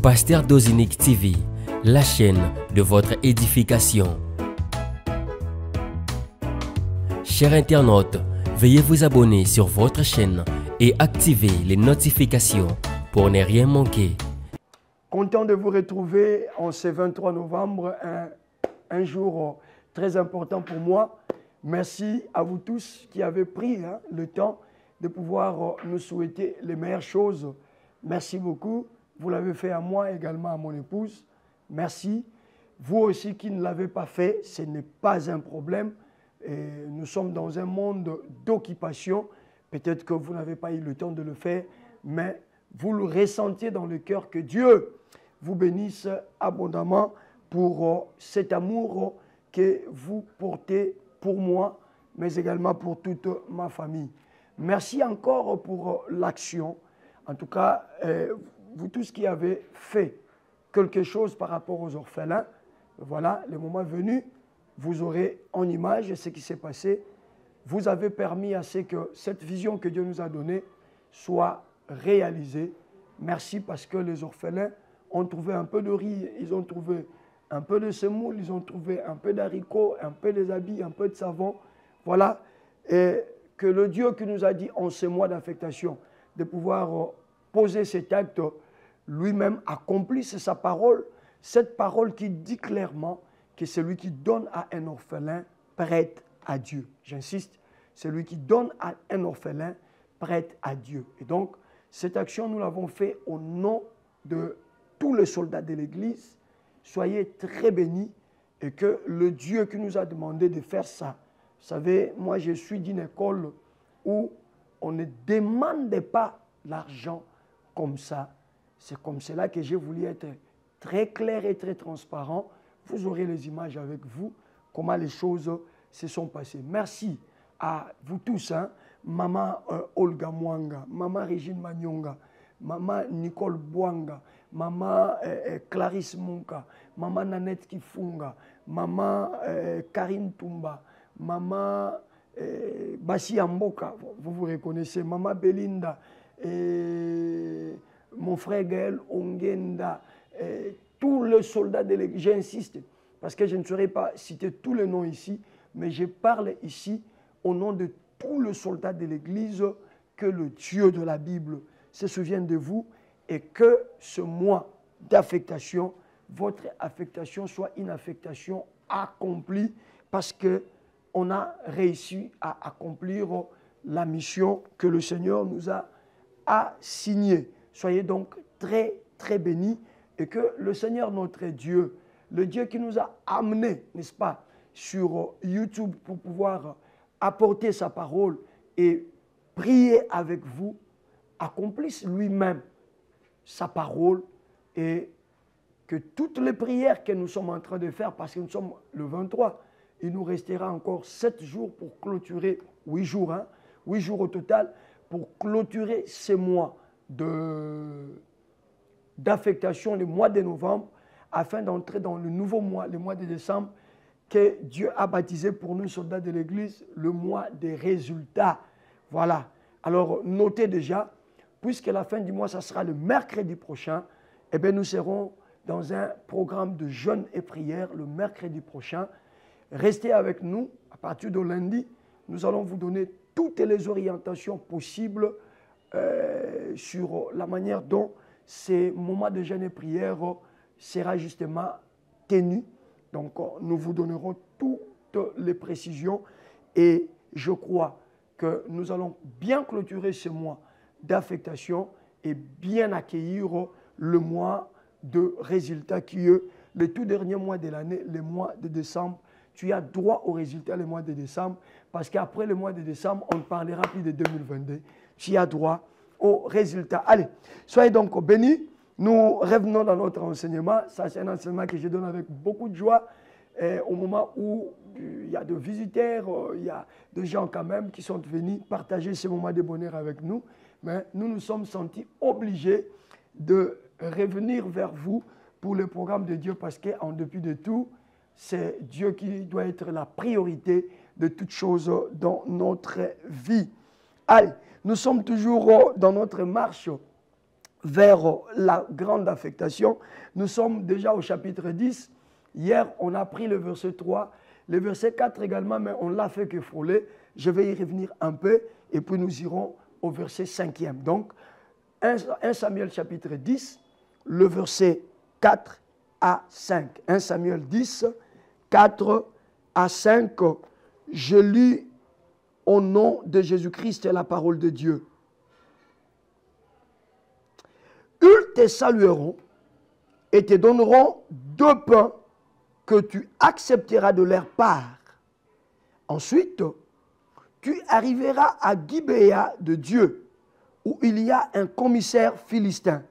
Pasteur Dozinique TV, la chaîne de votre édification. Chers internautes, veuillez vous abonner sur votre chaîne et activer les notifications pour ne rien manquer. Content de vous retrouver en ce 23 novembre, un jour très important pour moi. Merci à vous tous qui avez pris le temps de pouvoir nous souhaiter les meilleures choses. Merci beaucoup. Vous l'avez fait à moi, également à mon épouse. Merci. Vous aussi qui ne l'avez pas fait, ce n'est pas un problème. Et nous sommes dans un monde d'occupation. Peut-être que vous n'avez pas eu le temps de le faire, mais vous le ressentez dans le cœur. Que Dieu vous bénisse abondamment pour cet amour que vous portez pour moi, mais également pour toute ma famille. Merci encore pour l'action. En tout cas, vous tous qui avez fait quelque chose par rapport aux orphelins, voilà, le moment venu, vous aurez en image ce qui s'est passé. Vous avez permis à ce que cette vision que Dieu nous a donnée soit réalisée. Merci parce que les orphelins ont trouvé un peu de riz, ils ont trouvé un peu de semoule, ils ont trouvé un peu d'haricots, un peu des habits, un peu de savon. Voilà. Et que le Dieu qui nous a dit en ce mois d'affectation de pouvoir poser cet acte, lui-même accomplisse sa parole, cette parole qui dit clairement que celui qui donne à un orphelin prête à Dieu. J'insiste, celui qui donne à un orphelin prête à Dieu. Et donc, cette action, nous l'avons fait au nom de tous les soldats de l'Église. Soyez très bénis et que le Dieu qui nous a demandé de faire ça. Vous savez, moi je suis d'une école où on ne demande pas l'argent comme ça. C'est comme cela que j'ai voulu être très clair et très transparent. Vous aurez les images avec vous, comment les choses se sont passées. Merci à vous tous, Maman Olga Mwanga, Maman Régine Manyonga, Maman Nicole Bouanga, Maman Clarisse Munka, Maman Nanette Kifunga, Maman Karine Tumba, Maman Bassi Amboka, vous reconnaissez, Maman Belinda, mon frère Gaël Ongenda, tous les soldats de l'Église, j'insiste, parce que je ne saurais pas citer tous les noms ici, mais je parle ici au nom de tous les soldats de l'Église, que le Dieu de la Bible se souvienne de vous et que ce mois d'affectation, votre affectation soit une affectation accomplie parce qu'on a réussi à accomplir la mission que le Seigneur nous a assignée. Soyez donc très, très bénis et que le Seigneur notre Dieu, le Dieu qui nous a amenés, n'est-ce pas, sur YouTube pour pouvoir apporter sa parole et prier avec vous, accomplisse lui-même sa parole et que toutes les prières que nous sommes en train de faire, parce que nous sommes le 23, il nous restera encore 7 jours pour clôturer, 8 jours, 8 jours au total, pour clôturer ces mois d'affectation, le mois de novembre, afin d'entrer dans le nouveau mois, le mois de décembre, que Dieu a baptisé pour nous, soldats de l'Église, le mois des résultats. Voilà. Alors, notez déjà, puisque la fin du mois, ça sera le mercredi prochain, eh bien, nous serons dans un programme de jeûne et prière le mercredi prochain. Restez avec nous. À partir de lundi, nous allons vous donner toutes les orientations possibles sur la manière dont ces moments de jeûne et prière sera justement tenus. Donc, nous vous donnerons toutes les précisions et je crois que nous allons bien clôturer ce mois d'affectation et bien accueillir le mois de résultats qui est le tout dernier mois de l'année, le mois de décembre. Tu as droit aux résultats le mois de décembre parce qu'après le mois de décembre, on ne parlera plus de 2022. Tu as droit aux résultats. Allez, soyez donc bénis. Nous revenons dans notre enseignement. Ça, c'est un enseignement que je donne avec beaucoup de joie. Au moment où il y a des visiteurs, il y a des gens quand même qui sont venus partager ce moment de bonheur avec nous. Mais nous nous sommes sentis obligés de revenir vers vous pour le programme de Dieu parce qu'en dépit de tout, c'est Dieu qui doit être la priorité de toutes choses dans notre vie. Allez, nous sommes toujours dans notre marche vers la grande affectation. Nous sommes déjà au chapitre 10. Hier, on a pris le verset 3, le verset 4 également, mais on l'a fait que frôler. Je vais y revenir un peu et puis nous irons au verset 5e. Donc, 1 Samuel chapitre 10, le verset 4 à 5. 1 Samuel 10, 4 à 5. Je lis au nom de Jésus-Christ la parole de Dieu. Ils te salueront et te donneront 2 pains que tu accepteras de leur part. Ensuite, tu arriveras à Gibéa de Dieu, où il y a un commissaire philistin.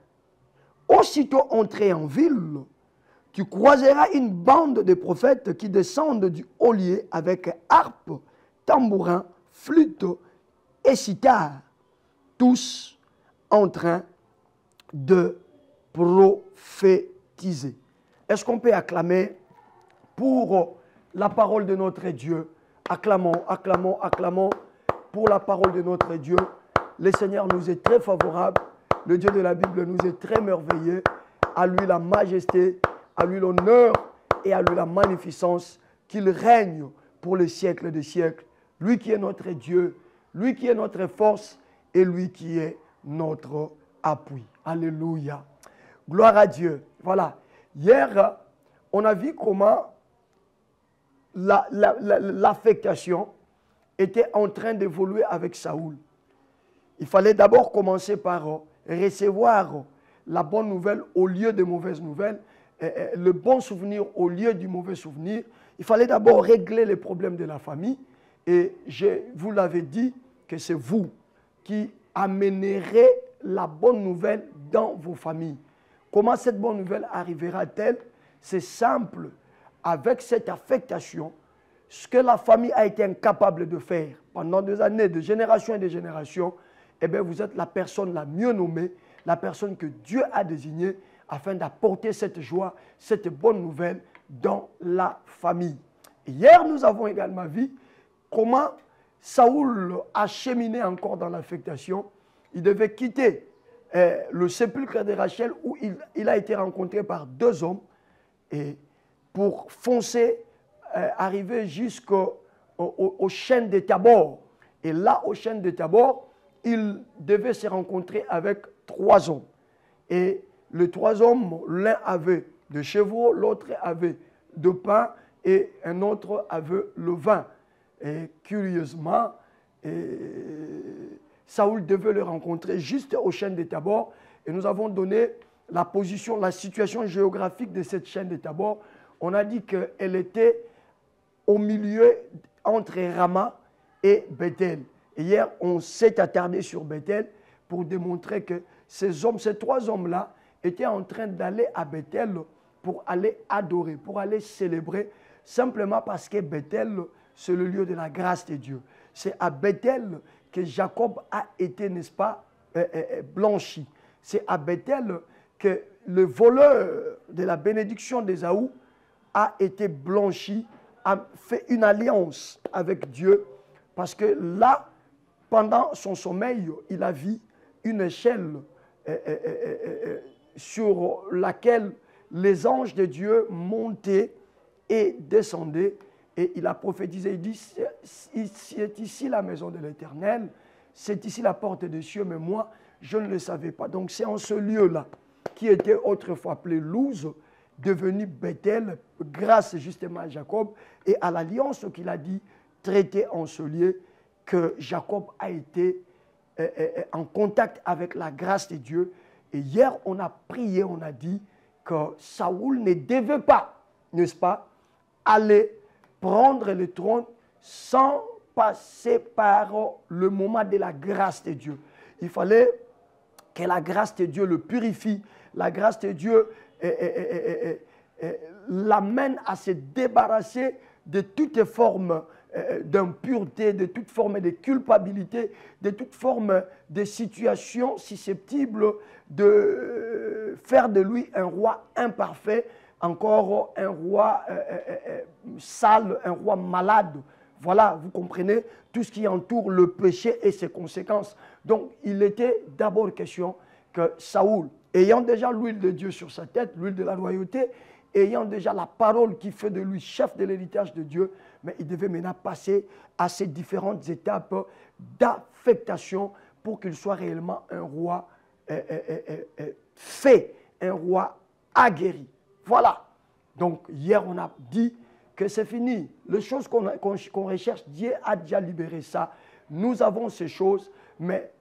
Aussitôt entré en ville, tu croiseras une bande de prophètes qui descendent du haut lieu avec harpe, tambourin, flûte et sitar, tous en train de prophétiser. Est-ce qu'on peut acclamer pour la parole de notre Dieu? Acclamons, acclamons, acclamons pour la parole de notre Dieu. Le Seigneur nous est très favorable. Le Dieu de la Bible nous est très merveilleux. À lui la majesté, à lui l'honneur et à lui la magnificence. Qu'il règne pour les siècles des siècles. Lui qui est notre Dieu, lui qui est notre force et lui qui est notre appui. Alléluia. Gloire à Dieu. Voilà. Hier, on a vu comment l'affectation était en train d'évoluer avec Saoul. Il fallait d'abord commencer par recevoir la bonne nouvelle au lieu de mauvaises nouvelles, le bon souvenir au lieu du mauvais souvenir. Il fallait d'abord régler les problèmes de la famille. Et je vous l'avais dit que c'est vous qui amènerez la bonne nouvelle dans vos familles. Comment cette bonne nouvelle arrivera-t-elle? C'est simple. Avec cette affectation, ce que la famille a été incapable de faire pendant des années, de génération et de génération, eh bien, vous êtes la personne la mieux nommée, la personne que Dieu a désignée afin d'apporter cette joie, cette bonne nouvelle dans la famille. Hier, nous avons également vu comment Saoul a cheminé encore dans l'affectation. Il devait quitter le sépulcre de Rachel où il a été rencontré par 2 hommes et pour foncer, arriver jusqu'au chêne de Tabor. Et là, au chêne de Tabor, il devait se rencontrer avec 3 hommes. Et les 3 hommes, l'un avait de chevaux, l'autre avait de pain et un autre avait le vin. Et curieusement, Saoul devait le rencontrer juste au chêne de Tabor. Et nous avons donné la position, la situation géographique de cette chaîne de Tabor. On a dit qu'elle était au milieu entre Rama et Bethel. Et hier, on s'est attardé sur Bethel pour démontrer que ces 3 hommes-là étaient en train d'aller à Bethel pour aller adorer, pour aller célébrer, simplement parce que Bethel, c'est le lieu de la grâce de Dieu. C'est à Bethel que Jacob a été, n'est-ce pas, blanchi. C'est à Bethel que le voleur de la bénédiction d'Ésaü a été blanchi, a fait une alliance avec Dieu, parce que là, pendant son sommeil, il a vu une échelle sur laquelle les anges de Dieu montaient et descendaient. Et il a prophétisé, il dit, c'est ici la maison de l'Éternel, c'est ici la porte des cieux, mais moi, je ne le savais pas. Donc c'est en ce lieu-là, qui était autrefois appelé Luz, devenu Bethel, grâce justement à Jacob et à l'alliance qu'il a dit traiter en ce lieu, que Jacob a été en contact avec la grâce de Dieu. Et hier, on a prié, on a dit que Saoul ne devait pas, n'est-ce pas, aller prendre le trône sans passer par le moment de la grâce de Dieu. Il fallait que la grâce de Dieu le purifie, la grâce de Dieu l'amène à se débarrasser de toutes formes d'impureté, de toute forme de culpabilité, de toute forme de situation susceptible de faire de lui un roi imparfait, encore un roi sale, un roi malade. Voilà, vous comprenez, tout ce qui entoure le péché et ses conséquences. Donc, il était d'abord question que Saoul, ayant déjà l'huile de Dieu sur sa tête, l'huile de la royauté, ayant déjà la parole qui fait de lui chef de l'héritage de Dieu, mais il devait maintenant passer à ces différentes étapes d'affectation pour qu'il soit réellement un roi fait, un roi aguerri. Voilà. Donc hier on a dit que c'est fini. Les choses qu'on recherche, Dieu a déjà libéré ça. Nous avons ces choses, mais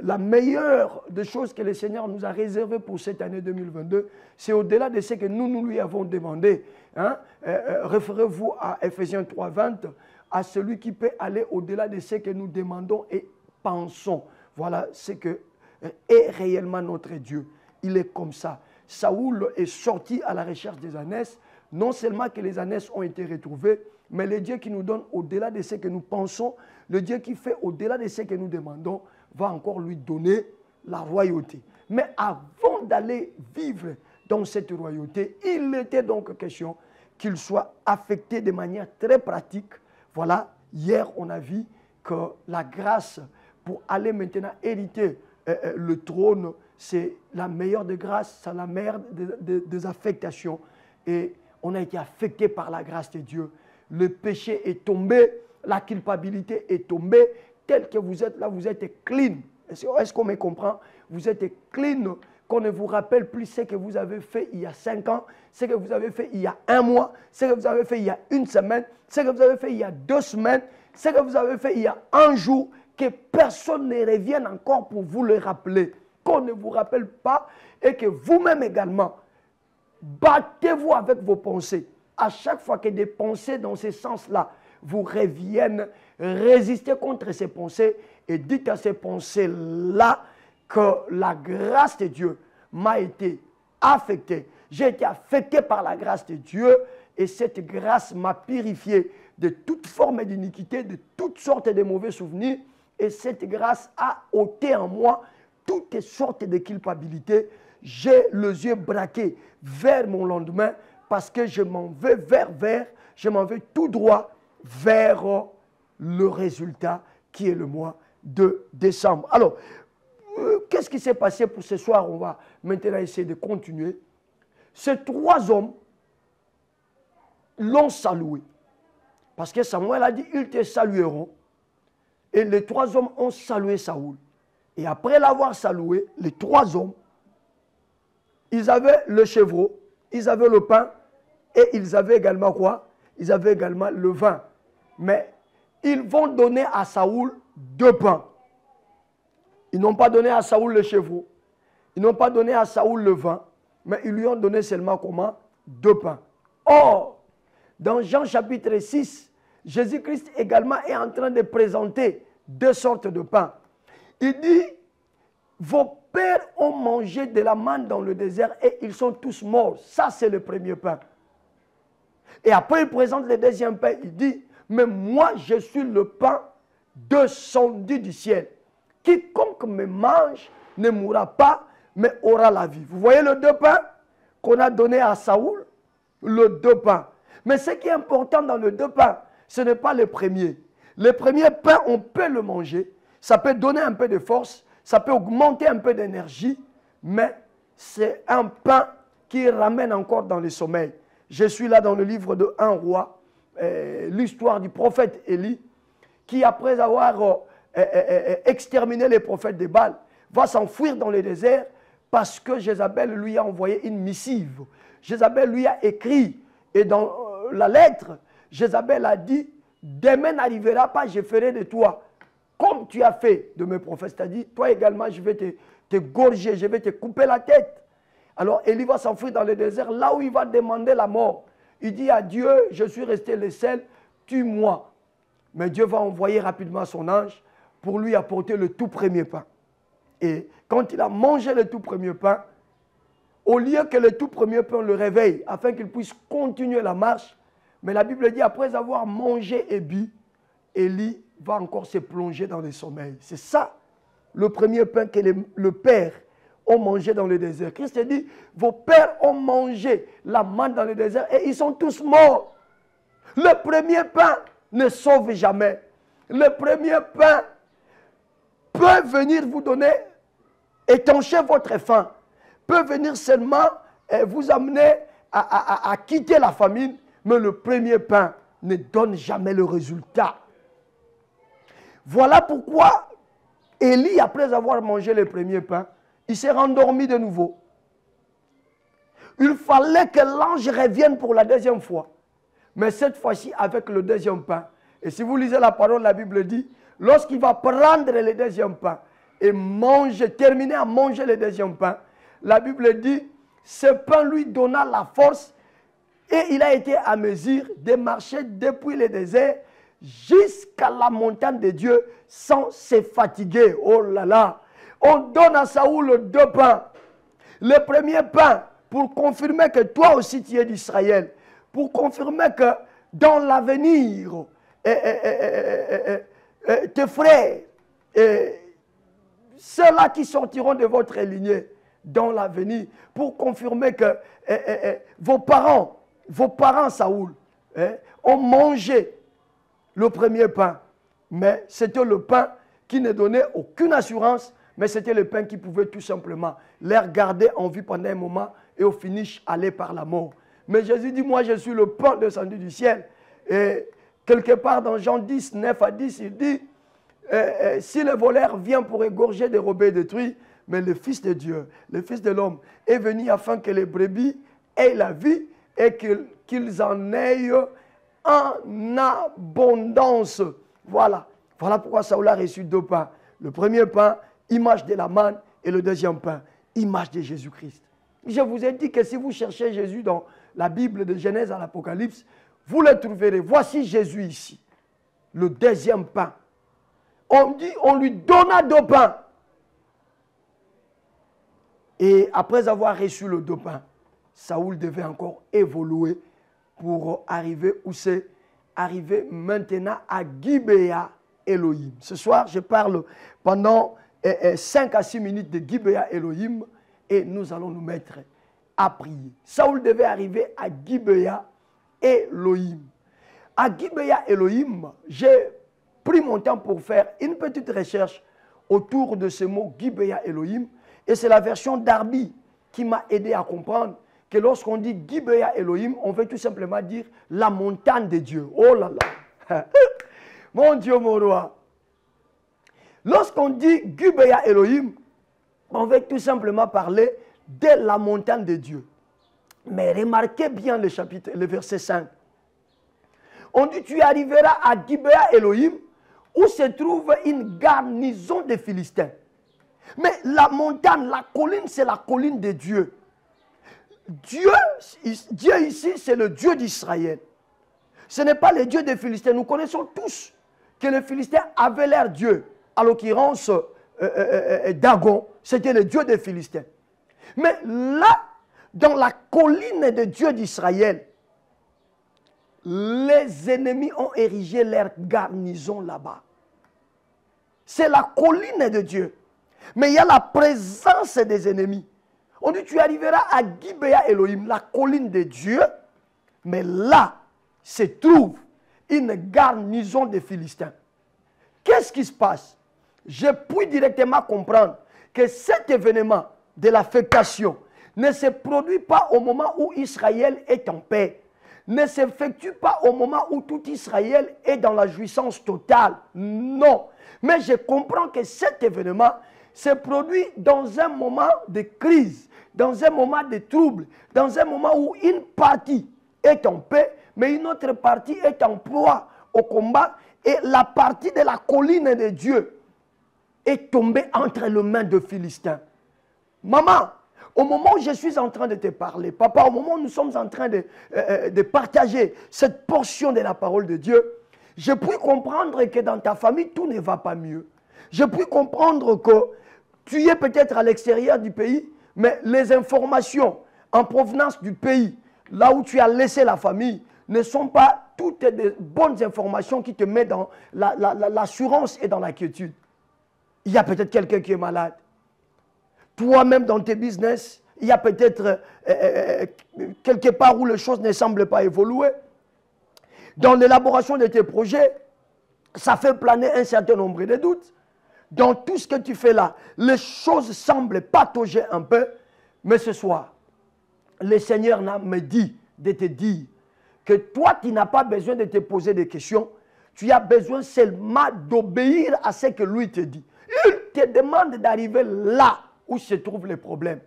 la meilleure des choses que le Seigneur nous a réservées pour cette année 2022, c'est au-delà de ce que nous lui avons demandé. Hein? Référez-vous à Ephésiens 3:20, à celui qui peut aller au-delà de ce que nous demandons et pensons. Voilà ce que est réellement notre Dieu. Il est comme ça. Saoul est sorti à la recherche des ânesses. Non seulement que les ânesses ont été retrouvées, mais le Dieu qui nous donne au-delà de ce que nous pensons, le Dieu qui fait au-delà de ce que nous demandons, va encore lui donner la royauté. Mais avant d'aller vivre dans cette royauté, il était donc question qu'il soit affecté de manière très pratique. Voilà, hier on a vu que la grâce pour aller maintenant hériter le trône, c'est la meilleure des grâces, c'est la meilleure des affectations. Et on a été affecté par la grâce de Dieu. Le péché est tombé, la culpabilité est tombée. Tel que vous êtes là, vous êtes clean. Est-ce qu'on me comprend? Vous êtes clean, qu'on ne vous rappelle plus ce que vous avez fait il y a 5 ans, ce que vous avez fait il y a 1 mois, ce que vous avez fait il y a 1 semaine, ce que vous avez fait il y a 2 semaines, ce que vous avez fait il y a 1 jour, que personne ne revienne encore pour vous le rappeler. Qu'on ne vous rappelle pas et que vous-même également, battez-vous avec vos pensées. À chaque fois que des pensées dans ce sens-là vous reviennent, résistez contre ces pensées et dites à ces pensées-là que la grâce de Dieu m'a été affectée. J'ai été affecté par la grâce de Dieu et cette grâce m'a purifié de toute forme d'iniquité, de toutes sortes de mauvais souvenirs et cette grâce a ôté en moi toutes sortes de culpabilités. J'ai les yeux braqués vers mon lendemain parce que je m'en vais je m'en vais tout droit vers le résultat qui est le mois de décembre. Alors, qu'est-ce qui s'est passé pour ce soir? On va maintenant essayer de continuer. Ces 3 hommes l'ont salué. Parce que Samuel a dit, ils te salueront. Et les 3 hommes ont salué Saoul. Et après l'avoir salué, les 3 hommes, ils avaient le chevreau, ils avaient le pain, et ils avaient également quoi? Ils avaient également le vin. Mais ils vont donner à Saoul 2 pains. Ils n'ont pas donné à Saoul le chevreau. Ils n'ont pas donné à Saoul le vin. Mais ils lui ont donné seulement comment? 2 pains. Or, dans Jean chapitre 6, Jésus-Christ également est en train de présenter 2 sortes de pains. Il dit, vos pères ont mangé de la manne dans le désert et ils sont tous morts. Ça, c'est le premier pain. Et après, il présente le deuxième pain. Il dit, mais moi, je suis le pain descendu du ciel. Quiconque me mange ne mourra pas, mais aura la vie. Vous voyez le 2 pains qu'on a donné à Saoul? Le 2 pains. Mais ce qui est important dans le 2 pains, ce n'est pas le premier. Le premier pain, on peut le manger. Ça peut donner un peu de force, ça peut augmenter un peu d'énergie, mais c'est un pain qui ramène encore dans le sommeil. Je suis là dans le livre de 1 roi, l'histoire du prophète Élie, qui après avoir exterminé les prophètes de Baal, va s'enfuir dans le désert parce que Jézabel lui a envoyé une missive. Jézabel lui a écrit, et dans la lettre, Jézabel a dit, demain n'arrivera pas, je ferai de toi comme tu as fait de mes prophètes. C'est-à-dire, toi également, je vais te gorger, je vais te couper la tête. Alors, Élie va s'enfuir dans le désert, là où il va demander la mort. Il dit à Dieu, je suis resté le seul, tue-moi. Mais Dieu va envoyer rapidement son ange pour lui apporter le tout premier pain. Et quand il a mangé le tout premier pain, au lieu que le tout premier pain le réveille, afin qu'il puisse continuer la marche, mais la Bible dit, après avoir mangé et bu, Élie va encore se plonger dans le sommeil. C'est ça, le premier pain que le Père ont mangé dans le désert. Christ dit, vos pères ont mangé la manne dans le désert et ils sont tous morts. Le premier pain ne sauve jamais. Le premier pain peut venir vous donner, étancher votre faim, peut venir seulement vous amener à quitter la famine, mais le premier pain ne donne jamais le résultat. Voilà pourquoi Élie, après avoir mangé le premier pain, il s'est rendormi de nouveau. Il fallait que l'ange revienne pour la deuxième fois, mais cette fois-ci avec le deuxième pain. Et si vous lisez la parole, la Bible dit, lorsqu'il va prendre le deuxième pain et terminer à manger le deuxième pain, la Bible dit, ce pain lui donna la force et il a été à mesure de marcher depuis le désert jusqu'à la montagne de Dieu sans se fatiguer. Oh là là! On donne à Saoul 2 pains. Le premier pain pour confirmer que toi aussi tu es d'Israël, pour confirmer que dans l'avenir, tes frères, ceux-là qui sortiront de votre lignée dans l'avenir, pour confirmer que vos parents Saoul, ont mangé le premier pain. Mais c'était le pain qui ne donnait aucune assurance, mais c'était le pain qui pouvait tout simplement les garder en vie pendant un moment et au finish aller par la mort. Mais Jésus dit, moi je suis le pain descendu du ciel. Et quelque part dans Jean 10, 9 à 10, il dit, si le voleur vient pour égorger, dérober et détruire, mais le Fils de Dieu, le Fils de l'homme, est venu afin que les brebis aient la vie et qu'ils en aient en abondance. Voilà. Voilà pourquoi Saoul a reçu 2 pains. Le premier pain, image de la manne, et le deuxième pain, image de Jésus-Christ. Je vous ai dit que si vous cherchez Jésus dans la Bible de Genèse à l'Apocalypse, vous le trouverez. Voici Jésus ici, le deuxième pain. On dit, on lui donna 2 pains. Et après avoir reçu le 2 pains, Saoul devait encore évoluer pour arriver où c'est arrivé maintenant à Gibéa Elohim. Ce soir, je parle pendant 5 à 6 minutes de Gibéa Elohim et nous allons nous mettre à prier. Saoul devait arriver à Gibéa Elohim. À Gibéa Elohim, j'ai pris mon temps pour faire une petite recherche autour de ce mot Gibéa Elohim et c'est la version d'Arbi qui m'a aidé à comprendre que lorsqu'on dit Gibéa Elohim, on veut tout simplement dire la montagne de Dieu. Oh là là! Mon Dieu, mon roi! Lorsqu'on dit Gibéa Elohim, on veut tout simplement parler de la montagne de Dieu. Mais remarquez bien le verset 5. On dit, tu arriveras à Gibéa Elohim, où se trouve une garnison de Philistins. Mais la montagne, la colline, c'est la colline de Dieu. Dieu ici, c'est le Dieu d'Israël. Ce n'est pas le Dieu des Philistins. Nous connaissons tous que les Philistins avaient leur Dieu. À l'occurrence, Dagon, c'était le Dieu des Philistins. Mais là, dans la colline de Dieu d'Israël, les ennemis ont érigé leur garnison là-bas. C'est la colline de Dieu. Mais il y a la présence des ennemis. On dit, tu arriveras à Gibéa Elohim, la colline de Dieu, mais là se trouve une garnison de Philistins. Qu'est-ce qui se passe? Je puis directement comprendre que cet événement de l'affectation ne se produit pas au moment où Israël est en paix, ne s'effectue pas au moment où tout Israël est dans la jouissance totale. Non. Mais je comprends que cet événement se produit dans un moment de crise, dans un moment de trouble, dans un moment où une partie est en paix, mais une autre partie est en proie au combat, et la partie de la colline de Dieu est tombée entre les mains de Philistins. Maman, au moment où je suis en train de te parler, papa, au moment où nous sommes en train de partager cette portion de la parole de Dieu, je puis comprendre que dans ta famille, tout ne va pas mieux. Je puis comprendre que tu es peut-être à l'extérieur du pays, mais les informations en provenance du pays, là où tu as laissé la famille, ne sont pas toutes des bonnes informations qui te mettent dans l'assurance et dans l'inquiétude. Il y a peut-être quelqu'un qui est malade. Toi-même dans tes business, il y a peut-être quelque part où les choses ne semblent pas évoluer. Dans l'élaboration de tes projets, ça fait planer un certain nombre de doutes. dans tout ce que tu fais là, les choses semblent patauger un peu, mais ce soir, le Seigneur me dit de te dire que toi, tu n'as pas besoin de te poser des questions, tu as besoin seulement d'obéir à ce que lui te dit. Il te demande d'arriver là où se trouvent les problèmes.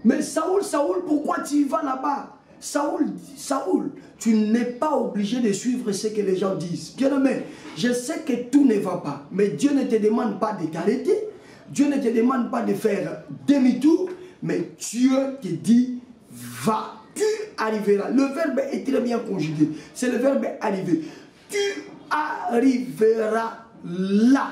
Mais Saoul, pourquoi tu y vas là-bas? Saoul, tu n'es pas obligé de suivre ce que les gens disent. Bien-aimé, je sais que tout ne va pas, mais Dieu ne te demande pas de t'arrêter. Dieu ne te demande pas de faire demi-tour, mais Dieu te dit, vas-tu arriver là. Le verbe est très bien conjugué. C'est le verbe arriver. Tu arriveras là,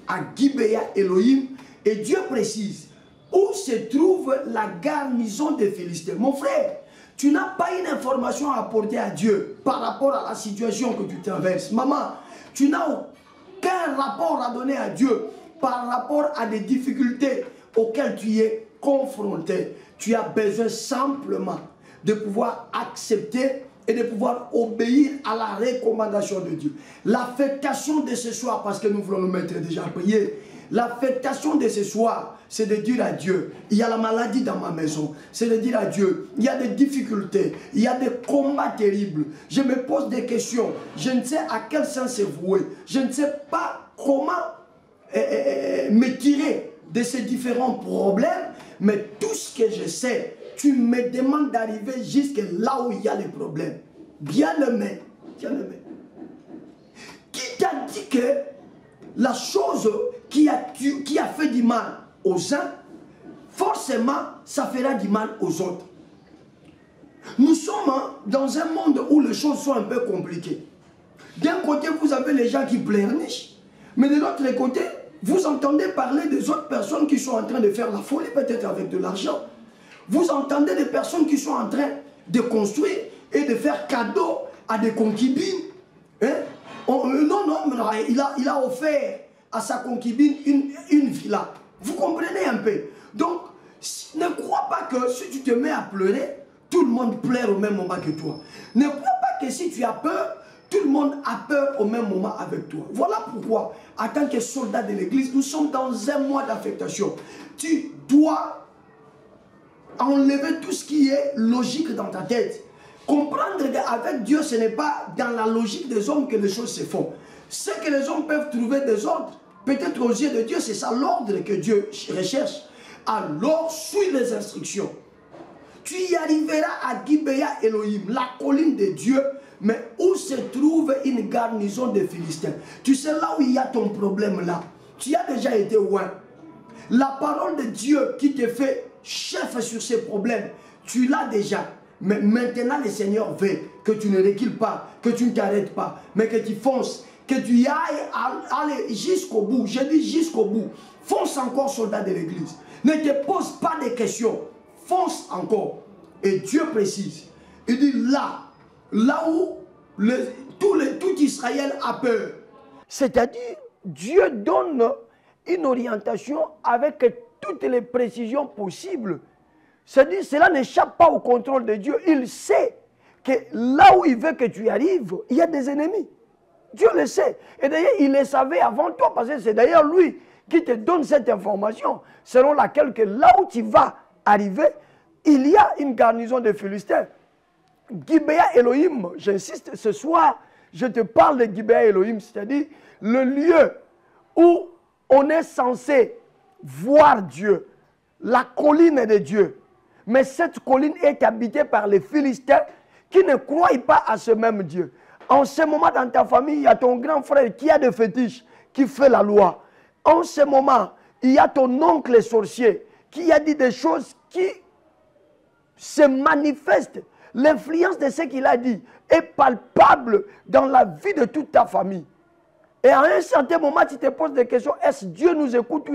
à Gibea Elohim, et Dieu précise où se trouve la garnison des Philistins. Mon frère, tu n'as pas une information à apporter à Dieu par rapport à la situation que tu traverses. Maman, tu n'as aucun rapport à donner à Dieu par rapport à des difficultés auxquelles tu es confronté. Tu as besoin simplement de pouvoir accepter et de pouvoir obéir à la recommandation de Dieu. L'affectation de ce soir, parce que nous voulons nous mettre déjà à prier, l'affectation de ce soir, c'est de dire à Dieu, il y a la maladie dans ma maison. C'est de dire à Dieu, il y a des difficultés, il y a des combats terribles. Je me pose des questions, je ne sais à quel sens c'est voué. Je ne sais pas comment me tirer de ces différents problèmes, mais tout ce que je sais, tu me demandes d'arriver jusque là où il y a les problèmes. Bien-aimé, bien-aimé. Qui t'a dit que la chose qui a fait du mal aux uns, forcément, ça fera du mal aux autres. Nous sommes dans un monde où les choses sont un peu compliquées. D'un côté, vous avez les gens qui pleurnichent, mais de l'autre côté, vous entendez parler des autres personnes qui sont en train de faire la folie, peut-être avec de l'argent. Vous entendez des personnes qui sont en train de construire et de faire cadeau à des concubines. Hein? Il a offert à sa concubine une villa. Vous comprenez un peu? Donc, ne crois pas que si tu te mets à pleurer, tout le monde pleure au même moment que toi. Ne crois pas que si tu as peur, tout le monde a peur au même moment avec toi. Voilà pourquoi, en tant que soldat de l'église, nous sommes dans un mois d'affectation. Tu dois enlever tout ce qui est logique dans ta tête. Comprendre qu'avec Dieu, ce n'est pas dans la logique des hommes que les choses se font. Ce que les hommes peuvent trouver des ordres, peut-être aux yeux de Dieu, c'est ça l'ordre que Dieu recherche. Alors, suis les instructions. Tu y arriveras à Gibea Elohim, la colline de Dieu, mais où se trouve une garnison de Philistins. Tu sais là où il y a ton problème là. Tu as déjà été loin. La parole de Dieu qui te fait chef sur ces problèmes, tu l'as déjà. Mais maintenant le Seigneur veut que tu ne recules pas, que tu ne t'arrêtes pas, mais que tu fonces, que tu y ailles aller jusqu'au bout. Je dis jusqu'au bout. Fonce encore, soldat de l'église. Ne te pose pas de questions. Fonce encore. Et Dieu précise. Il dit là où tout Israël a peur. C'est-à-dire, Dieu donne une orientation avec toutes les précisions possibles. C'est-à-dire, cela n'échappe pas au contrôle de Dieu. Il sait que là où il veut que tu arrives, il y a des ennemis. Dieu le sait. Et d'ailleurs, il le savait avant toi, parce que c'est d'ailleurs lui qui te donne cette information, selon laquelle que là où tu vas arriver, il y a une garnison de Philistins. Gibea Elohim, j'insiste, ce soir, je te parle de Gibea Elohim, c'est-à-dire le lieu où on est censé voir Dieu, la colline de Dieu. Mais cette colline est habitée par les Philistins qui ne croient pas à ce même Dieu. En ce moment, dans ta famille, il y a ton grand frère qui a des fétiches, qui fait la loi. En ce moment, il y a ton oncle sorcier qui a dit des choses qui se manifestent. L'influence de ce qu'il a dit est palpable dans la vie de toute ta famille. Et à un certain moment, tu te poses des questions. Est-ce que Dieu nous écoute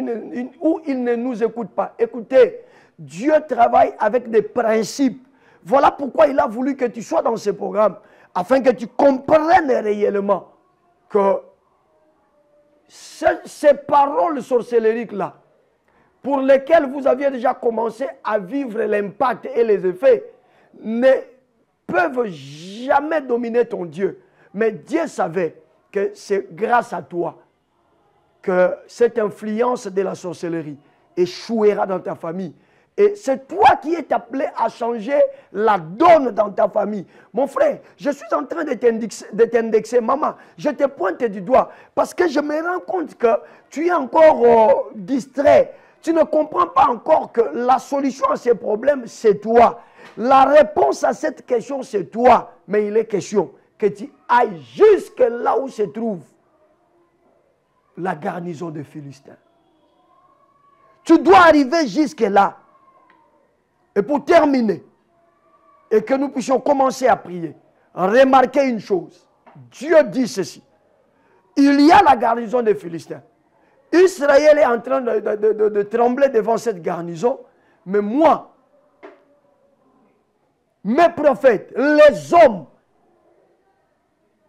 ou il ne nous écoute pas? Écoutez, Dieu travaille avec des principes. Voilà pourquoi il a voulu que tu sois dans ce programme, afin que tu comprennes réellement que ces paroles sorcellériques-là, pour lesquelles vous aviez déjà commencé à vivre l'impact et les effets, ne peuvent jamais dominer ton Dieu. Mais Dieu savait que c'est grâce à toi que cette influence de la sorcellerie échouera dans ta famille. Et c'est toi qui es appelé à changer la donne dans ta famille. Mon frère, je suis en train de t'indexer. Maman, je te pointe du doigt parce que je me rends compte que tu es encore distrait. Tu ne comprends pas encore que la solution à ces problèmes, c'est toi. La réponse à cette question, c'est toi. Mais il est question que tu ailles jusque là où se trouve la garnison des Philistins. Tu dois arriver jusque là. Et pour terminer, et que nous puissions commencer à prier, remarquez une chose. Dieu dit ceci. Il y a la garnison des Philistins. Israël est en train de trembler devant cette garnison. Mais moi, mes prophètes, les hommes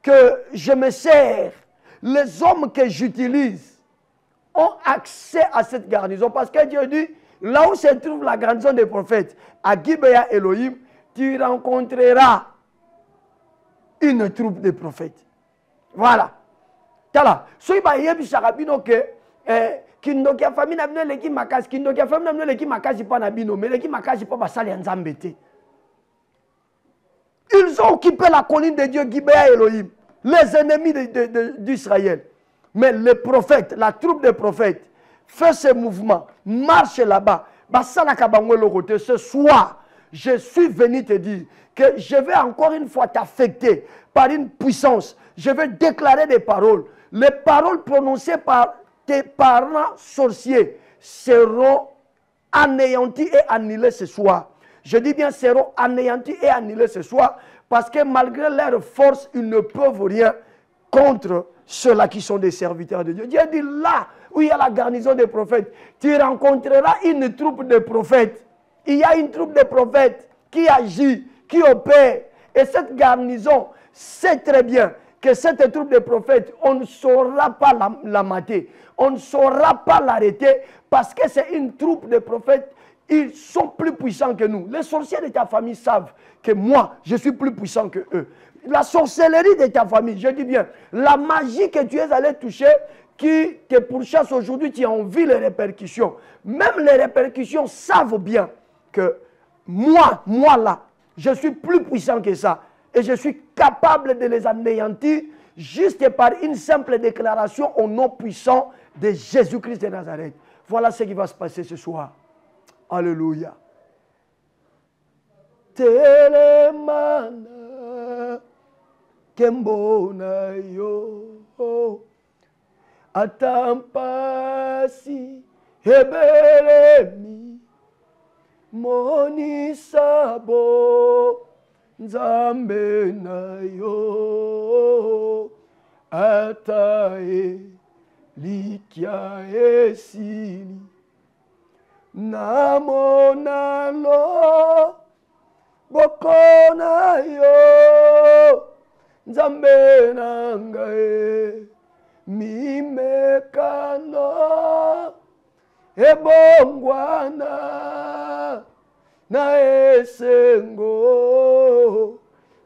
que je me sers, les hommes que j'utilise, ont accès à cette garnison. Parce que Dieu dit, là où se trouve la garnison des prophètes, à Gibea Elohim, tu rencontreras une troupe de prophètes. Voilà. Tala. Soy ba yebi sakabino ke kindokia famille na bino leki makasi, kindokia famille na bino leki makasi pa na bino, mais leki makasi pa basali nzambe te. Ils ont occupé la colline de Dieu, Gibea Elohim, les ennemis d'Israël. Mais les prophètes, la troupe des prophètes, fait ce mouvement, marche là-bas. Ce soir, je suis venu te dire que je vais encore une fois t'affecter par une puissance. Je vais déclarer des paroles. Les paroles prononcées par tes parents sorciers seront anéanties et annulées ce soir. Je dis bien seront anéanties et annulées ce soir parce que malgré leur force, ils ne peuvent rien contre ceux-là qui sont des serviteurs de Dieu. Dieu dit là où il y a la garnison des prophètes, tu rencontreras une troupe de prophètes. Il y a une troupe de prophètes qui agit, qui opère. Et cette garnison sait très bien que cette troupe de prophètes, on ne saura pas la mater. On ne saura pas l'arrêter parce que c'est une troupe de prophètes. Ils sont plus puissants que nous. Les sorciers de ta famille savent que moi, je suis plus puissant que eux. La sorcellerie de ta famille, je dis bien, la magie que tu es allé toucher, qui te pourchasse aujourd'hui, tu as envie les répercussions. Même les répercussions savent bien que moi là, je suis plus puissant que ça. Et je suis capable de les anéantir juste par une simple déclaration au nom puissant de Jésus-Christ de Nazareth. Voilà ce qui va se passer ce soir. Alléluia. Telemana kembona yo atampasi hebelemi moni sabo nzambe na yo atae likia esili namonalo bokona yo nzambe na ngai mimekano ebongwana na esengo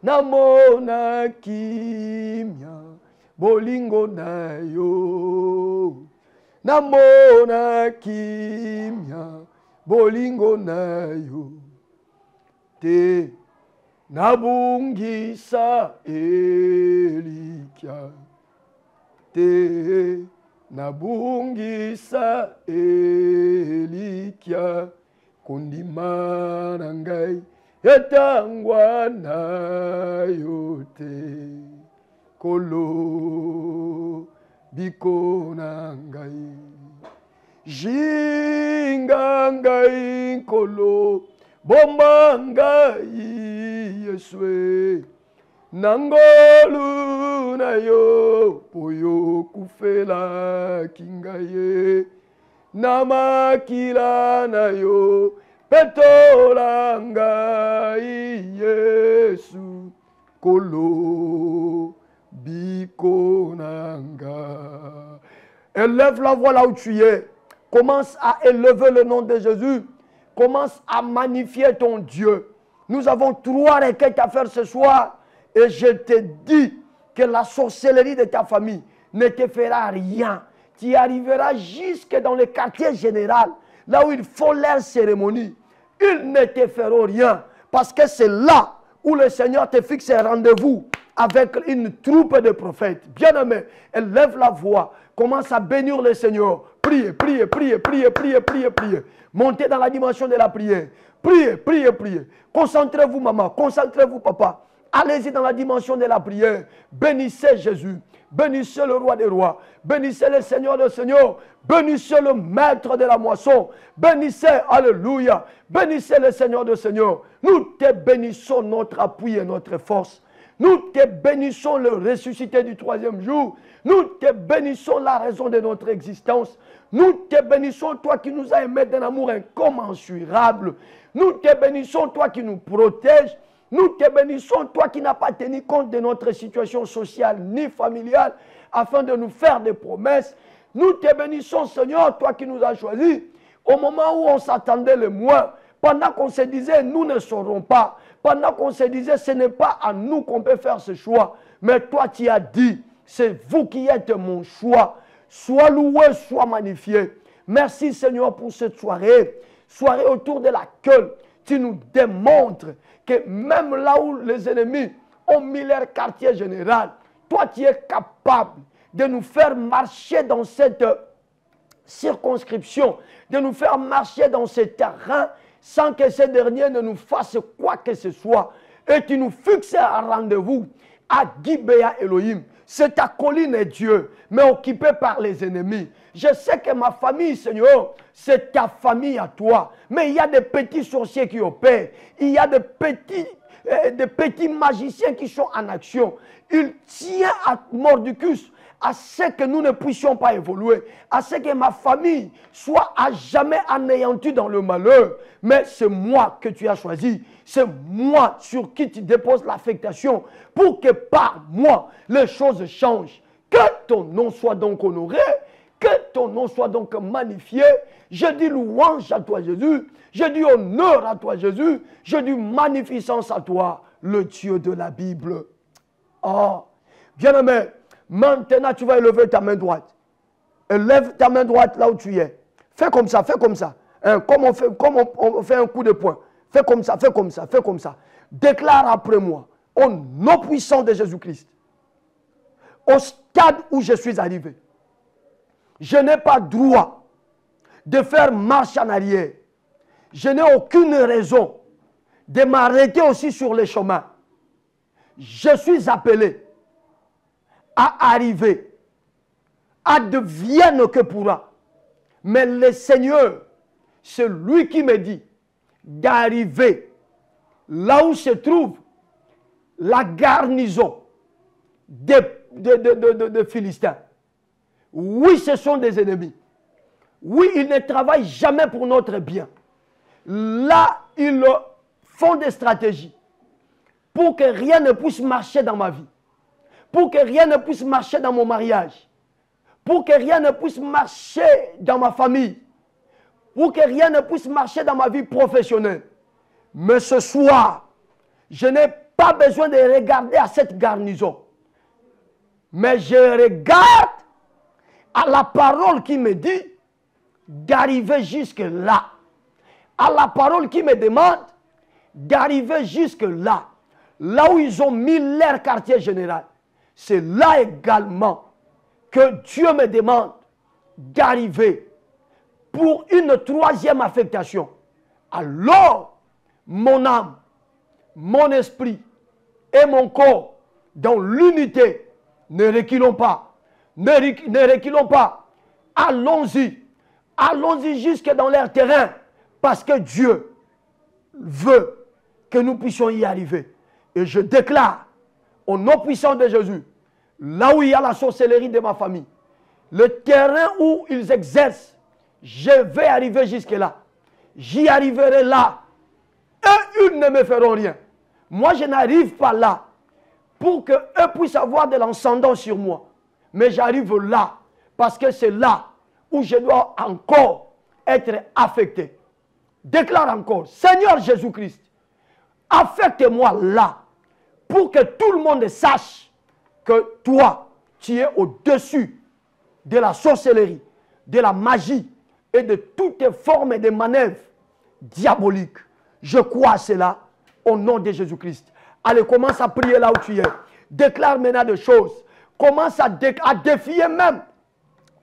namona kimia bolingo na yo namona kimia bolingo na yo te nabungisa elikia te nabungisa elikia kundima na ngai etangwa na yo te kolo biko na ngai jinga ngai kolo bomba ngai Yesue nangolu na yo poyo kufela kingaye namakila na yo petola ngai Yesu kolo biko nanga. Élève la voix là où tu es. Commence à élever le nom de Jésus. Commence à magnifier ton Dieu. Nous avons 3 requêtes à faire ce soir. Et je te dis que la sorcellerie de ta famille ne te fera rien. tu arriveras jusque dans le quartier général, là où ils font leur cérémonie. Ils ne te feront rien, parce que c'est là où le Seigneur te fixe un rendez-vous avec une troupe de prophètes. Bien-aimé, élève la voix, commence à bénir le Seigneur. Priez, priez, priez, priez, priez, priez, priez. Montez dans la dimension de la prière. Priez, priez, priez. Concentrez-vous, maman, concentrez-vous, papa. Allez-y dans la dimension de la prière. Bénissez Jésus. Bénissez le roi des rois. Bénissez le Seigneur des seigneurs. Bénissez le maître de la moisson. Bénissez, alléluia. Bénissez le Seigneur des seigneurs. Nous te bénissons notre appui et notre force. Nous te bénissons le ressuscité du troisième jour. Nous te bénissons la raison de notre existence. Nous te bénissons toi qui nous as aimés d'un amour incommensurable. Nous te bénissons toi qui nous protèges. Nous te bénissons toi qui n'as pas tenu compte de notre situation sociale ni familiale afin de nous faire des promesses. Nous te bénissons Seigneur, toi qui nous as choisis au moment où on s'attendait le moins. Pendant qu'on se disait nous ne saurons pas. Pendant qu'on se disait ce n'est pas à nous qu'on peut faire ce choix. Mais toi tu as dit c'est vous qui êtes mon choix. Sois loué, sois magnifié. Merci Seigneur pour cette soirée. Soirée autour de laquelle tu nous démontres que même là où les ennemis ont mis leur quartier général, toi tu es capable de nous faire marcher dans cette circonscription, de nous faire marcher dans ce terrain sans que ces derniers ne nous fassent quoi que ce soit. Et tu nous fixes un rendez-vous à Gibéa Elohim. C'est ta colline, Dieu, mais occupée par les ennemis. Je sais que ma famille, Seigneur, c'est ta famille à toi. Mais il y a des petits sorciers qui opèrent. Il y a des petits magiciens qui sont en action. Il tient à Mordicus à ce que nous ne puissions pas évoluer, à ce que ma famille soit à jamais anéantie dans le malheur. Mais c'est moi que tu as choisi. C'est moi sur qui tu déposes l'affectation pour que par moi, les choses changent. Que ton nom soit donc honoré, que ton nom soit donc magnifié. Je dis louange à toi, Jésus. Je dis honneur à toi, Jésus. Je dis magnificence à toi, le Dieu de la Bible. Oh, bien-aimé, maintenant tu vas élever ta main droite. Élève ta main droite là où tu es. Fais comme ça, fais comme ça. Hein, comme on fait un coup de poing. Fais comme ça, fais comme ça, fais comme ça. Déclare après moi, au nom puissant de Jésus-Christ, au stade où je suis arrivé, je n'ai pas droit de faire marche en arrière. Je n'ai aucune raison de m'arrêter aussi sur le chemin. Je suis appelé à arriver, advienne que pourra. Mais le Seigneur, c'est lui qui me dit d'arriver là où se trouve la garnison de Philistins. Oui, ce sont des ennemis. Oui, ils ne travaillent jamais pour notre bien. Là, ils font des stratégies pour que rien ne puisse marcher dans ma vie, pour que rien ne puisse marcher dans mon mariage, pour que rien ne puisse marcher dans ma famille, pour que rien ne puisse marcher dans ma vie professionnelle. Mais ce soir, je n'ai pas besoin de regarder à cette garnison, mais je regarde à la parole qui me dit d'arriver jusque là, à la parole qui me demande d'arriver jusque là, là où ils ont mis leur quartier général. C'est là également que Dieu me demande d'arriver pour une troisième affectation. Alors, mon âme, mon esprit et mon corps, dans l'unité, ne reculons pas. Ne reculons pas. Allons-y. Allons-y jusque dans leur terrain. Parce que Dieu veut que nous puissions y arriver. Et je déclare, au nom puissant de Jésus, là où il y a la sorcellerie de ma famille, le terrain où ils exercent, je vais arriver jusque là. J'y arriverai là. Et ils ne me feront rien. Moi, je n'arrive pas là pour qu'eux puissent avoir de l'ascendant sur moi. Mais j'arrive là parce que c'est là où je dois encore être affecté. Déclare encore, Seigneur Jésus-Christ, affecte-moi là pour que tout le monde sache que toi, tu es au-dessus de la sorcellerie, de la magie et de toutes formes de manœuvres diaboliques. Je crois à cela au nom de Jésus-Christ. Allez, commence à prier là où tu es. Déclare maintenant des choses. Commence à défier même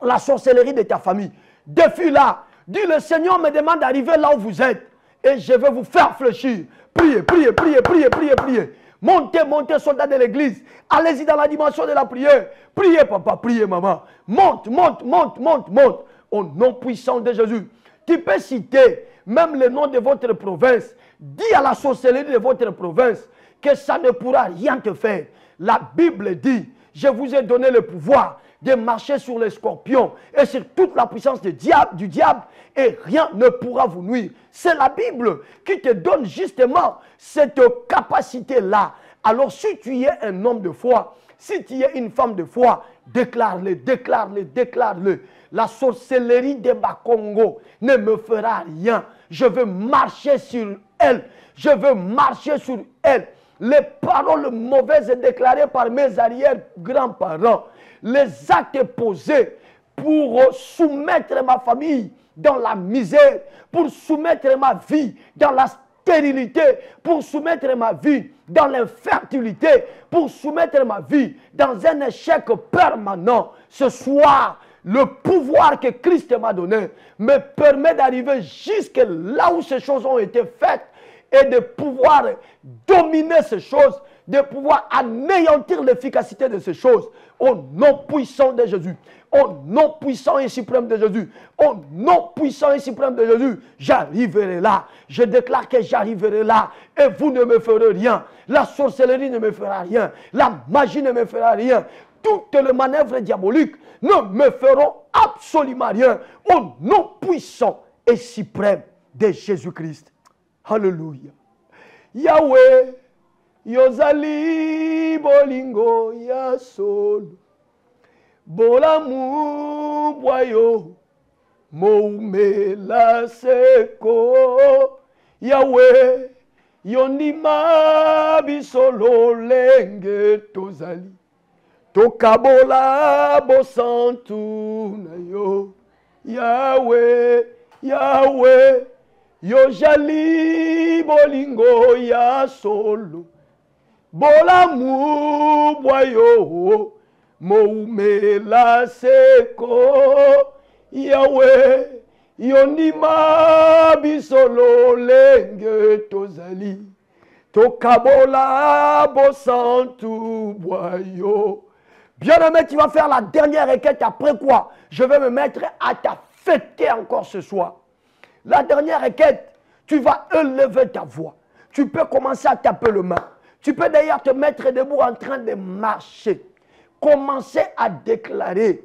la sorcellerie de ta famille. Défie-la. Dis, le Seigneur me demande d'arriver là où vous êtes. Et je vais vous faire fléchir. Priez, priez, priez, priez, priez, priez. Montez, montez, soldats de l'église. Allez-y dans la dimension de la prière. Priez, papa, priez, maman. Monte, monte, monte, monte, monte. Au nom puissant de Jésus. Tu peux citer même le nom de votre province. Dis à la sorcellerie de votre province que ça ne pourra rien te faire. La Bible dit, je vous ai donné le pouvoir de marcher sur les scorpions et sur toute la puissance du diable et rien ne pourra vous nuire. C'est la Bible qui te donne justement cette capacité-là. Alors si tu es un homme de foi, si tu es une femme de foi, déclare-le, déclare-le, déclare-le. La sorcellerie de Bakongo ne me fera rien. Je veux marcher sur elle. Je veux marcher sur elle. Les paroles mauvaises déclarées par mes arrière-grands-parents, les actes posés pour soumettre ma famille dans la misère, pour soumettre ma vie dans la stérilité, pour soumettre ma vie dans l'infertilité, pour soumettre ma vie dans un échec permanent. Ce soir, le pouvoir que Christ m'a donné me permet d'arriver jusque là où ces choses ont été faites et de pouvoir dominer ces choses, de pouvoir anéantir l'efficacité de ces choses au nom puissant de Jésus, au nom puissant et suprême de Jésus, au nom puissant et suprême de Jésus, j'arriverai là. Je déclare que j'arriverai là et vous ne me ferez rien. La sorcellerie ne me fera rien, la magie ne me fera rien. Toutes les manœuvres diaboliques ne me feront absolument rien au nom puissant et suprême de Jésus-Christ. Alléluia. Yahweh, Yozali bolingo ya solo. Bolamu boyo, moumela seko. Yahweh, yonima bisolo lenge tozali. Tokabola bosantu na yo. Yahweh, Yahweh. Yojali bolingo ya solo. Bolamu boyo. Moumela seko. Yahweh. Yonima bisolo lenge tozali. Tokabola bosantu boyo. Bien-aimé, tu vas faire la dernière requête. Après quoi, je vais me mettre à t'affecter encore ce soir. La dernière requête, tu vas élever ta voix. Tu peux commencer à taper le main. Tu peux d'ailleurs te mettre debout en train de marcher. Commencer à déclarer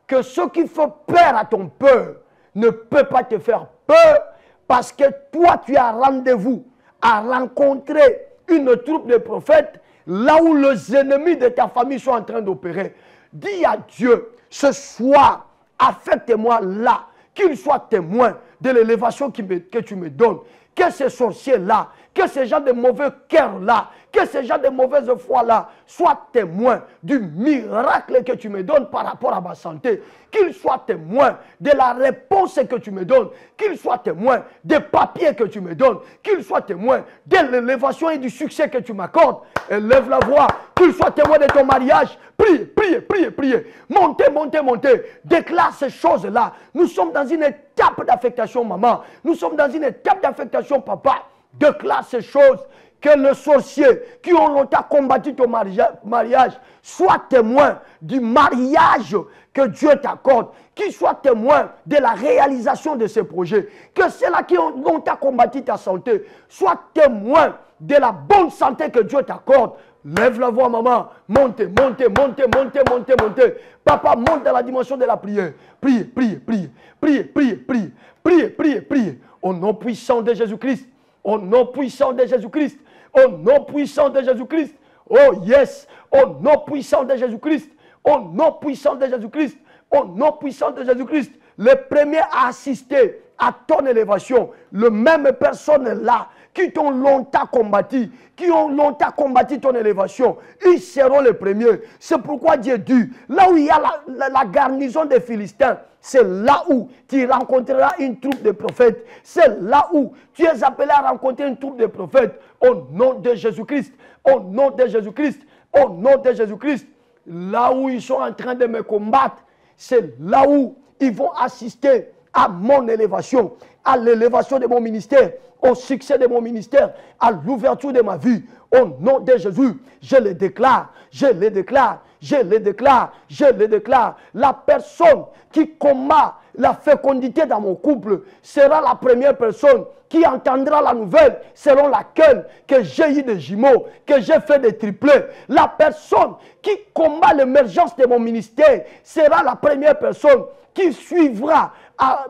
que ce qui fait peur à ton peur ne peut pas te faire peur parce que toi, tu as rendez-vous à rencontrer une troupe de prophètes là où les ennemis de ta famille sont en train d'opérer. Dis à Dieu, ce soir, affecte-moi là, qu'il soit témoin de l'élévation que tu me donnes. Que ces sorciers-là, que ces gens de mauvais cœur-là, que ces gens de mauvaise foi-là soient témoins du miracle que tu me donnes par rapport à ma santé. Qu'ils soient témoins de la réponse que tu me donnes. Qu'ils soient témoins des papiers que tu me donnes. Qu'ils soient témoins de l'élévation et du succès que tu m'accordes. Élève la voix. Qu'ils soient témoins de ton mariage. Prie, prie, prie, prie. Montez, montez, montez. Déclare ces choses-là. Nous sommes dans une étape d'affectation, maman. Nous sommes dans une étape d'affectation, papa. Déclare ces choses. Que les sorciers qui ont longtemps combattu ton mariage soient témoins du mariage que Dieu t'accorde. Qu'ils soient témoins de la réalisation de ces projets. Que ceux-là qui ont longtemps combattu ta santé soient témoins de la bonne santé que Dieu t'accorde. Lève la voix, maman. Montez, montez, montez, montez, montez, montez. Papa, monte dans la dimension de la prière. Priez, priez, priez. Priez, priez, priez. Priez, priez, priez. Au nom puissant de Jésus-Christ. Au nom puissant de Jésus-Christ. Au nom puissant de Jésus-Christ. Oh yes. Au nom puissant de Jésus-Christ. Au nom puissant de Jésus-Christ. Au nom puissant de Jésus-Christ. Le premier à assister à ton élévation, le même personne là qui t'ont longtemps combattu, qui ont longtemps combattu ton élévation, ils seront les premiers. C'est pourquoi Dieu dit, là où il y a la garnison des Philistins, c'est là où tu rencontreras une troupe de prophètes. C'est là où tu es appelé à rencontrer une troupe de prophètes. Au nom de Jésus-Christ, au nom de Jésus-Christ, au nom de Jésus-Christ. Là où ils sont en train de me combattre, c'est là où ils vont assister à mon élévation, à l'élévation de mon ministère, au succès de mon ministère, à l'ouverture de ma vie. Au nom de Jésus, je le déclare, je le déclare, je le déclare, je le déclare. La personne qui combat la fécondité dans mon couple sera la première personne qui entendra la nouvelle selon laquelle que j'ai eu des jumeaux, que j'ai fait des triplés. La personne qui combat l'émergence de mon ministère sera la première personne qui suivra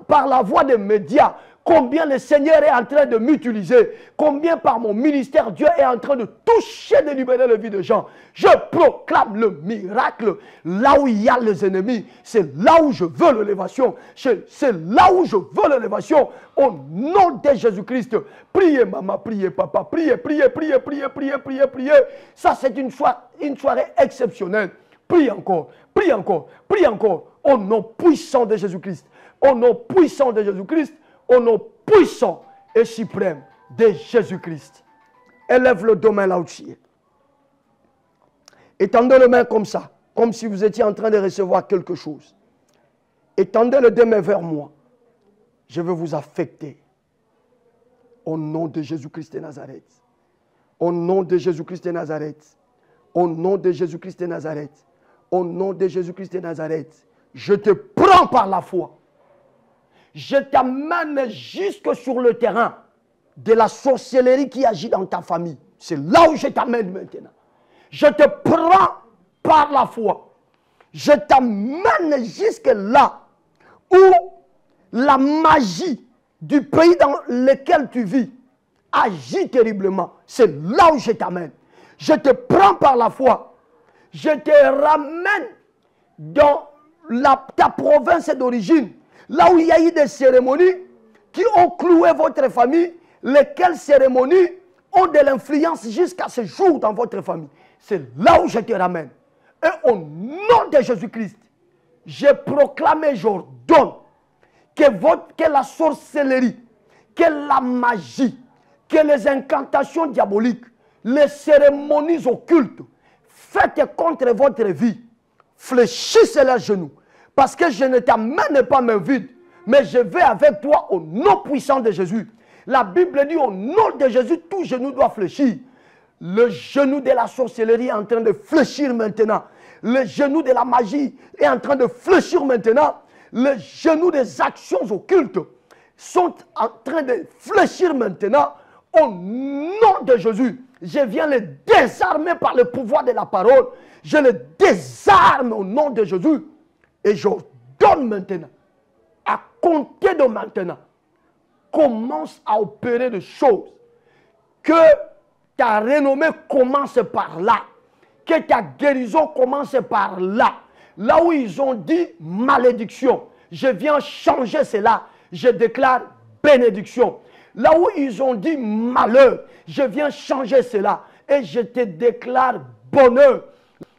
par la voie des médias combien le Seigneur est en train de m'utiliser, combien par mon ministère Dieu est en train de toucher, de libérer la vie de gens. Je proclame le miracle. Là où il y a les ennemis, c'est là où je veux l'élévation. C'est là où je veux l'élévation. Au nom de Jésus-Christ, priez maman, priez papa, priez, priez, priez, priez, priez, priez, priez. Ça c'est une soirée exceptionnelle. Prie encore, prie encore, prie encore. Au nom puissant de Jésus-Christ, au nom puissant de Jésus-Christ, au nom puissant et suprême de Jésus-Christ. Élève le dos main là où tu es. Étendez les mains comme ça, comme si vous étiez en train de recevoir quelque chose. Étendez les deux mains vers moi. Je vais vous affecter. Au nom de Jésus-Christ de Nazareth. Au nom de Jésus-Christ de Nazareth. Au nom de Jésus-Christ de Nazareth. Au nom de Jésus-Christ de Nazareth. Je te prends par la foi. Je t'amène jusque sur le terrain de la sorcellerie qui agit dans ta famille. C'est là où je t'amène maintenant. Je te prends par la foi. Je t'amène jusque là où la magie du pays dans lequel tu vis agit terriblement. C'est là où je t'amène. Je te prends par la foi. Je te ramène dans ta province d'origine. Là où il y a eu des cérémonies qui ont cloué votre famille, lesquelles cérémonies ont de l'influence jusqu'à ce jour dans votre famille. C'est là où je te ramène. Et au nom de Jésus-Christ, je proclame et j'ordonne que la sorcellerie, que la magie, que les incantations diaboliques, les cérémonies occultes faites contre votre vie, fléchissez les genoux. Parce que je ne t'amène pas main vide, mais je vais avec toi au nom puissant de Jésus. La Bible dit au nom de Jésus, tout genou doit fléchir. Le genou de la sorcellerie est en train de fléchir maintenant. Le genou de la magie est en train de fléchir maintenant. Le genou des actions occultes sont en train de fléchir maintenant. Au nom de Jésus, je viens les désarmer par le pouvoir de la parole. Je les désarme au nom de Jésus. Et j'ordonne maintenant, à compter de maintenant, commence à opérer des choses. Que ta renommée commence par là. Que ta guérison commence par là. Là où ils ont dit malédiction, je viens changer cela. Je déclare bénédiction. Là où ils ont dit malheur, je viens changer cela. Et je te déclare bonheur.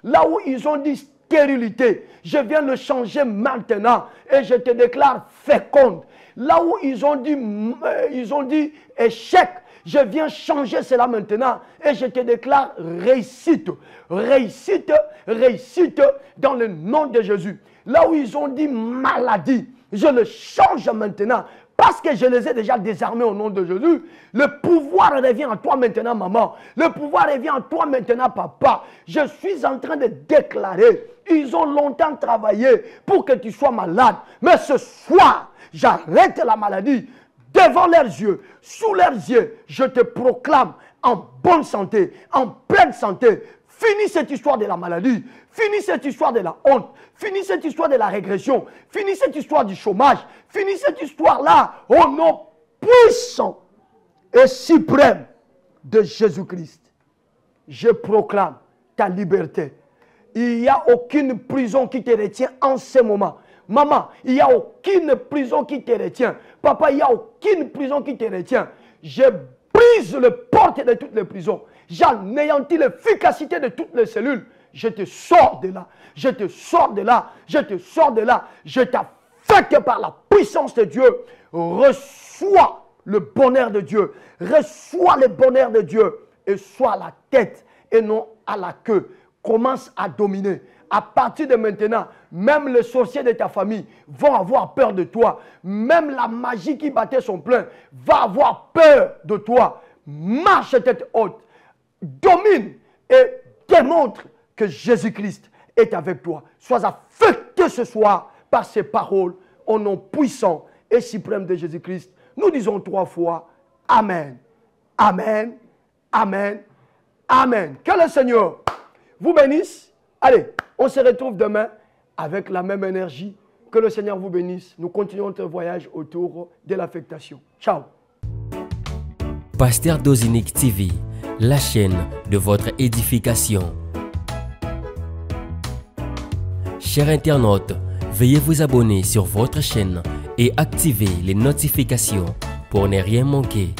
Là où ils ont dit stérilité, je viens le changer maintenant et je te déclare féconde. Là où ils ont dit échec, je viens changer cela maintenant et je te déclare réussite. Réussite, réussite dans le nom de Jésus. Là où ils ont dit maladie, je le change maintenant. Parce que je les ai déjà désarmés au nom de Jésus. Le pouvoir revient à toi maintenant, maman. Le pouvoir revient à toi maintenant, papa. Je suis en train de déclarer. Ils ont longtemps travaillé pour que tu sois malade. Mais ce soir, j'arrête la maladie. Devant leurs yeux, sous leurs yeux, je te proclame en bonne santé, en pleine santé. Finis cette histoire de la maladie. Finis cette histoire de la honte. Finis cette histoire de la régression. Finis cette histoire du chômage. Finis cette histoire-là au nom puissant et suprême de Jésus-Christ. Je proclame ta liberté. Il n'y a aucune prison qui te retient en ce moment. Maman, il n'y a aucune prison qui te retient. Papa, il n'y a aucune prison qui te retient. Je brise brise les portes de toutes les prisons. J'anéantis l'efficacité de toutes les cellules. Je te sors de là. Je te sors de là. Je te sors de là. Je t'affecte par la puissance de Dieu. Reçois le bonheur de Dieu. Reçois le bonheur de Dieu. Et sois à la tête et non à la queue. Commence à dominer. À partir de maintenant, même les sorciers de ta famille vont avoir peur de toi. Même la magie qui battait son plein va avoir peur de toi. Marche tête haute. Domine et démontre que Jésus-Christ est avec toi. Sois affecté ce soir par ces paroles au nom puissant et suprême de Jésus-Christ. Nous disons 3 fois Amen. Amen. Amen. Amen. Que le Seigneur vous bénisse. Allez, on se retrouve demain avec la même énergie. Que le Seigneur vous bénisse. Nous continuons notre voyage autour de l'affectation. Ciao. Pasteur Dozinique TV, la chaîne de votre édification. Chers internautes, veuillez vous abonner sur votre chaîne et activer les notifications pour ne rien manquer.